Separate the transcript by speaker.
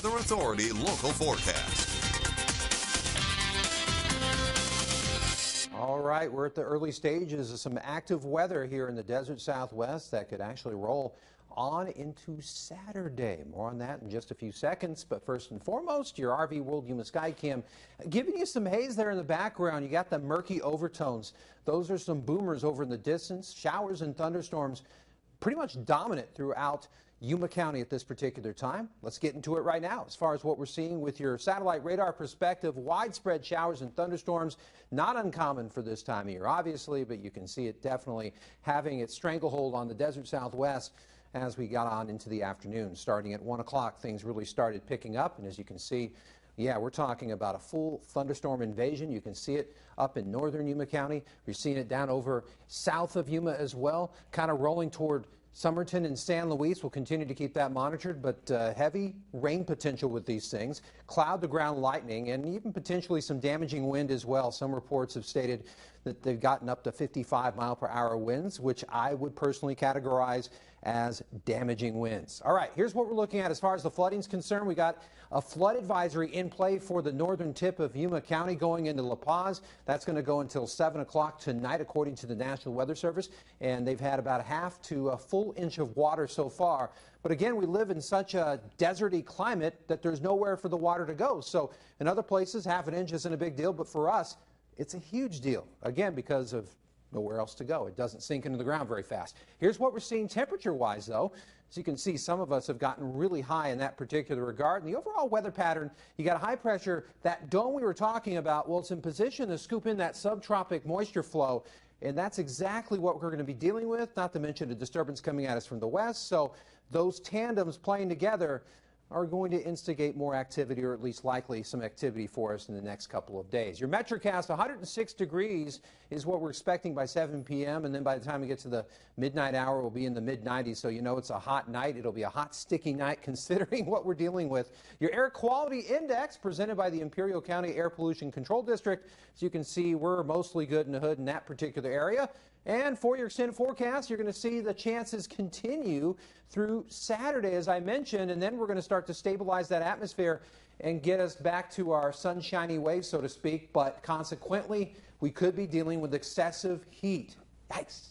Speaker 1: Weather Authority local forecast.
Speaker 2: All right, we're at the early stages of some active weather here in the desert Southwest that could actually roll on into Saturday. More on that in just a few seconds. But first and foremost, your RV World Yuma Sky Cam giving you some haze there in the background. You got the murky overtones. Those are some boomers over in the distance. Showers and thunderstorms pretty much dominant throughout Yuma County at this particular time. Let's get into it right now. As far as what we're seeing with your satellite radar perspective, widespread showers and thunderstorms, not uncommon for this time of year, obviously, but you can see it definitely having its stranglehold on the desert Southwest as we got on into the afternoon. Starting at 1 o'clock, things really started picking up, and as you can see, yeah, we're talking about a full thunderstorm invasion. You can see it up in northern Yuma County. We're seeing it down over south of Yuma as well, kind of rolling toward Somerton and San Luis. Will continue to keep that monitored, but heavy rain potential with these things, cloud to ground lightning, and even potentially some damaging wind as well. Some reports have stated that they've gotten up to 55-mile-per-hour winds, which I would personally categorize as damaging winds. All right, here's what we're looking at as far as the flooding is concerned. We got a flood advisory in play for the northern tip of Yuma County going into La Paz. That's going to go until 7 o'clock tonight, according to the National Weather Service. And they've had about a half to a full inch of water so far. But again, we live in such a deserty climate that there's nowhere for the water to go. So in other places, half an inch isn't a big deal. But for us, it's a huge deal, again, because of nowhere else to go. It doesn't sink into the ground very fast. Here's what we're seeing temperature-wise, though. As you can see, some of us have gotten really high in that particular regard. And the overall weather pattern, you got a high pressure. That dome we were talking about, well, it's in position to scoop in that subtropic moisture flow. And that's exactly what we're going to be dealing with, not to mention a disturbance coming at us from the west. So those tandems playing together are going to instigate more activity, or at least likely some activity for us in the next couple of days. Your Metrocast, 106 degrees is what we're expecting by 7 p.m. And then by the time we get to the midnight hour, we'll be in the mid-90s. So you know it's a hot night. It'll be a hot, sticky night considering what we're dealing with. Your Air Quality Index presented by the Imperial County Air Pollution Control District. As you can see, we're mostly good in the hood in that particular area. And for your extended forecast, you're going to see the chances continue through Saturday, as I mentioned, and then we're going to start to stabilize that atmosphere and get us back to our sunshiny ways, so to speak. But consequently, we could be dealing with excessive heat. Yikes.